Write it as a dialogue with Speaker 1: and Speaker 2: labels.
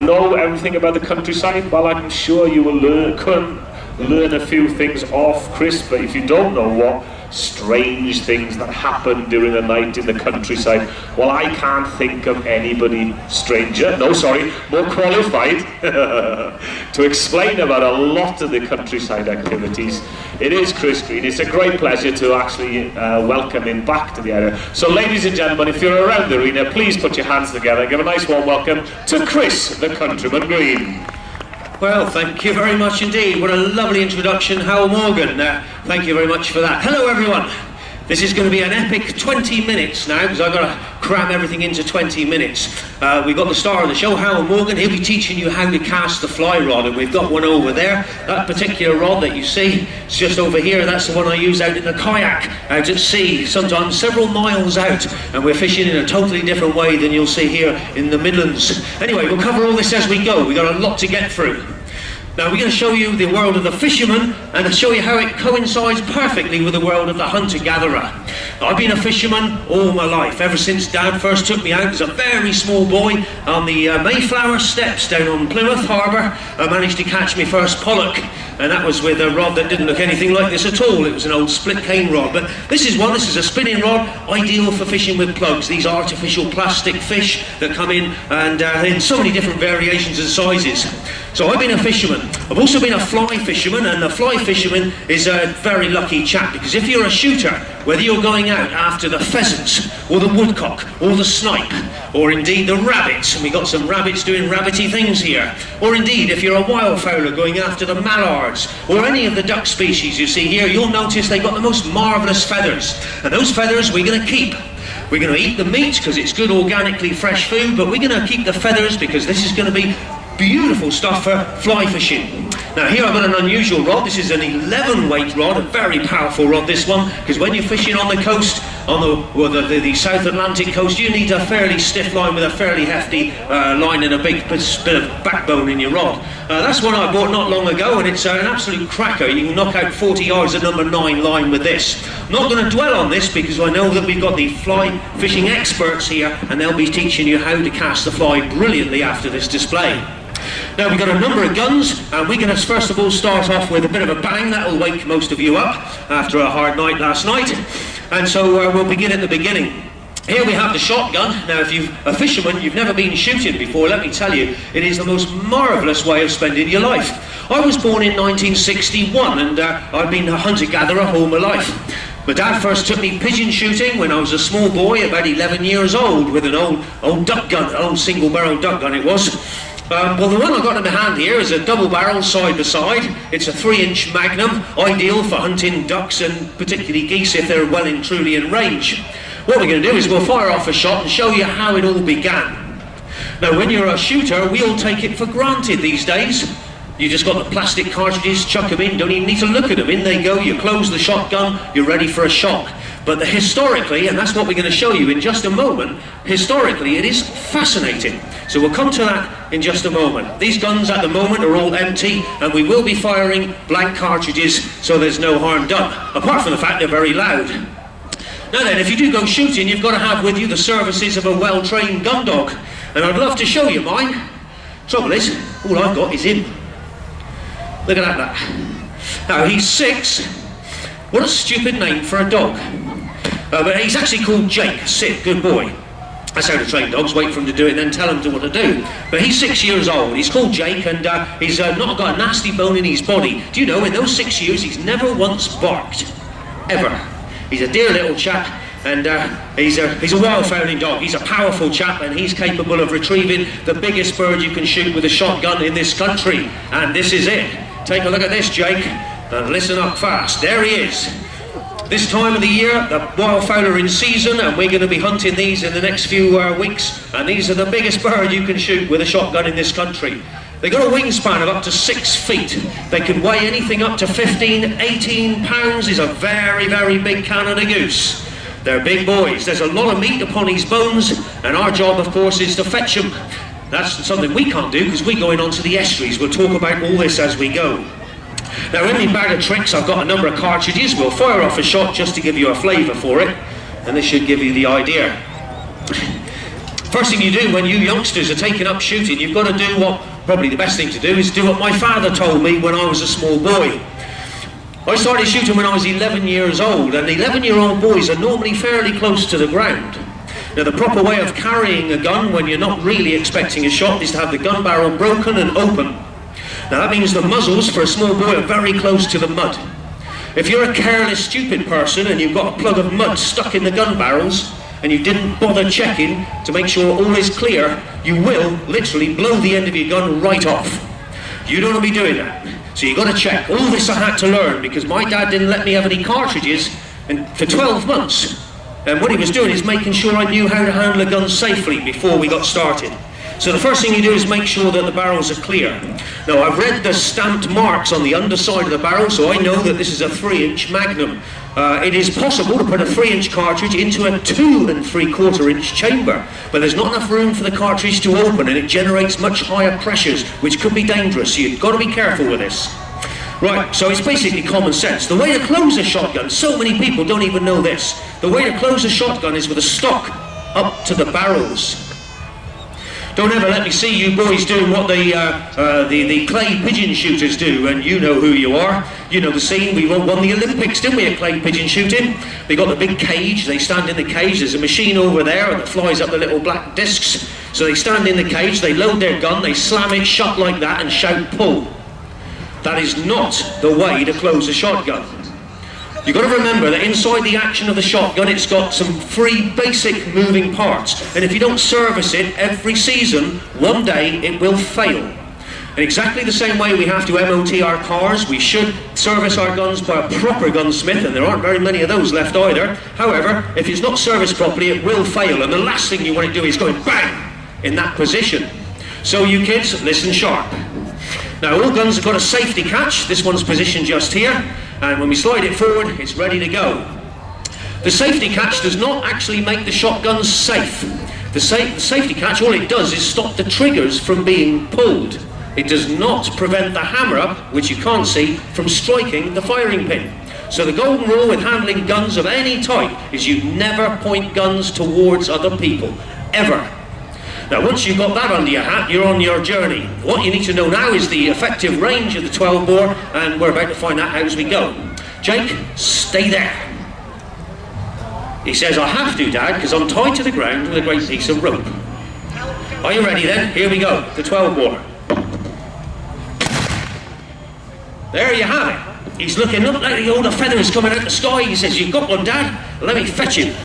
Speaker 1: know everything about the countryside? Well, I'm sure you will learn a few things off Chris, but if you don't know what strange things that happen during the night in the countryside, well, I can't think of anybody more qualified to explain about a lot of the countryside activities. It is Chris Green. It's a great pleasure to actually welcome him back to the area. So ladies and gentlemen, if you're around the arena, please put your hands together and give a nice warm welcome to Chris the Countryman Green.
Speaker 2: Well, thank you very much indeed. What a lovely introduction, Hal Morgan. Thank you very much for that. Hello everyone. This is going to be an epic 20 minutes now, because I've got to cram everything into 20 minutes. We've got the star of the show, Hal Morgan. He'll be teaching you how to cast the fly rod, and we've got one over there. That particular rod that you see, it's just over here. That's the one I use out in the kayak, out at sea, sometimes several miles out, and we're fishing in a totally different way than you'll see here in the Midlands. Anyway, we'll cover all this as we go. We've got a lot to get through. Now we're going to show you the world of the fisherman and to show you how it coincides perfectly with the world of the hunter-gatherer. I've been a fisherman all my life, ever since Dad first took me out as a very small boy on the Mayflower steps down on Plymouth Harbour. I managed to catch my first pollock, and that was with a rod that didn't look anything like this at all. It was an old split cane rod, but this is a spinning rod, ideal for fishing with plugs. These artificial plastic fish that come in and in so many different variations and sizes. So I've been a fisherman. I've also been a fly fisherman, and the fly fisherman is a very lucky chap, because if you're a shooter, whether you're going out after the pheasants or the woodcock or the snipe or indeed the rabbits, and we've got some rabbits doing rabbity things here, or indeed if you're a wildfowler going after the mallards or any of the duck species you see here, you'll notice they've got the most marvellous feathers, and those feathers we're going to keep. We're going to eat the meat because it's good organically fresh food, but we're going to keep the feathers because this is going to be beautiful stuff for fly fishing. Now here I've got an unusual rod. This is an 11 weight rod, a very powerful rod this one, because when you're fishing on the coast, on the South Atlantic coast, you need a fairly stiff line with a fairly hefty line and a big bit of backbone in your rod. That's one I bought not long ago, and it's an absolute cracker. You can knock out 40 yards of number 9 line with this. I'm not going to dwell on this because I know that we've got the fly fishing experts here, and they'll be teaching you how to cast the fly brilliantly after this display. Now we've got a number of guns, and we're going to first of all start off with a bit of a bang. That will wake most of you up after a hard night last night, and so we'll begin at the beginning. Here we have the shotgun. Now if you're a fisherman, you've never been shooting before, let me tell you, it is the most marvellous way of spending your life. I was born in 1961, and I've been a hunter-gatherer all my life. My dad first took me pigeon shooting when I was a small boy, about 11 years old, with an old duck gun, an old single-barrel duck gun it was. Well, the one I've got in my hand here is a double barrel side by side. It's a 3-inch Magnum, ideal for hunting ducks and particularly geese if they're well and truly in range. What we're going to do is we'll fire off a shot and show you how it all began. Now when you're a shooter, we all take it for granted these days. You just got the plastic cartridges, chuck them in, don't even need to look at them. In they go, you close the shotgun, you're ready for a shot. But historically, and that's what we're going to show you in just a moment, historically it is fascinating. So we'll come to that in just a moment. These guns at the moment are all empty, and we will be firing blank cartridges, so there's no harm done, apart from the fact they're very loud. Now then, if you do go shooting, you've got to have with you the services of a well-trained gun dog, and I'd love to show you mine. Trouble is, all I've got is him. Look at that. Now he's 6. What a stupid name for a dog. But he's actually called Jake. Sit, good boy. That's how to train dogs, wait for him to do it and then tell him what to do. But he's 6 years old, he's called Jake, and he's not got a nasty bone in his body. Do you know, in those 6 years he's never once barked. Ever. He's a dear little chap, and he's a wildfowling dog. He's a powerful chap, and he's capable of retrieving the biggest bird you can shoot with a shotgun in this country. And this is it. Take a look at this, Jake, and listen up fast. There he is. This time of the year, the wildfowler in season, and we're going to be hunting these in the next few weeks, and these are the biggest bird you can shoot with a shotgun in this country. They've got a wingspan of up to 6 feet. They can weigh anything up to 15, 18 pounds. Is a very, very big Canada goose. They're big boys. There's a lot of meat upon his bones, and our job, of course, is to fetch them. That's something we can't do because we're going on to the estuaries. We'll talk about all this as we go. Now in my bag of tricks I've got a number of cartridges. We'll fire off a shot just to give you a flavour for it, and this should give you the idea. First thing you do when you youngsters are taking up shooting, you've got to do what, probably the best thing to do, is do what my father told me when I was a small boy. I started shooting when I was 11 years old, and 11-year-old boys are normally fairly close to the ground. Now, the proper way of carrying a gun when you're not really expecting a shot is to have the gun barrel broken and open. Now, that means the muzzles for a small boy are very close to the mud. If you're a careless, stupid person and you've got a plug of mud stuck in the gun barrels and you didn't bother checking to make sure all is clear, you will literally blow the end of your gun right off. You don't want to be doing that. So you've got to check. All this I had to learn because my dad didn't let me have any cartridges for 12 months. And what he was doing is making sure I knew how to handle a gun safely before we got started. So the first thing you do is make sure that the barrels are clear. Now, I've read the stamped marks on the underside of the barrel, so I know that this is a 3-inch Magnum. It is possible to put a 3-inch cartridge into a 2 3/4-inch chamber, but there's not enough room for the cartridge to open, and it generates much higher pressures, which could be dangerous, so you've got to be careful with this. Right, so it's basically common sense. The way to close a shotgun, so many people don't even know this. The way to close a shotgun is with a stock up to the barrels. Don't ever let me see you boys doing what the clay pigeon shooters do, and you know who you are. You know the scene. We won the Olympics, didn't we, at clay pigeon shooting? They got the big cage, they stand in the cage, there's a machine over there that flies up the little black discs. So they stand in the cage, they load their gun, they slam it shut like that and shout pull. That is not the way to close a shotgun. You've got to remember that inside the action of the shotgun, it's got some 3 basic moving parts. And if you don't service it every season, one day it will fail. In exactly the same way we have to MOT our cars, we should service our guns by a proper gunsmith, and there aren't very many of those left either. However, if it's not serviced properly, it will fail. And the last thing you want to do is go bang in that position. So you kids, listen sharp. Now, all guns have got a safety catch. This one's positioned just here, and when we slide it forward, it's ready to go. The safety catch does not actually make the shotgun safe. The safety catch, all it does is stop the triggers from being pulled. It does not prevent the hammer, which you can't see, from striking the firing pin. So the golden rule with handling guns of any type is you never point guns towards other people, ever. Now, once you've got that under your hat, you're on your journey. What you need to know now is the effective range of the 12 bore, and we're about to find out how as we go. Jake, stay there. He says, I have to, Dad, because I'm tied to the ground with a great piece of rope. Are you ready then? Here we go, the 12 bore. There you have it. He's looking up like all the feathers coming out the sky. He says, you've got one, Dad. Let me fetch him.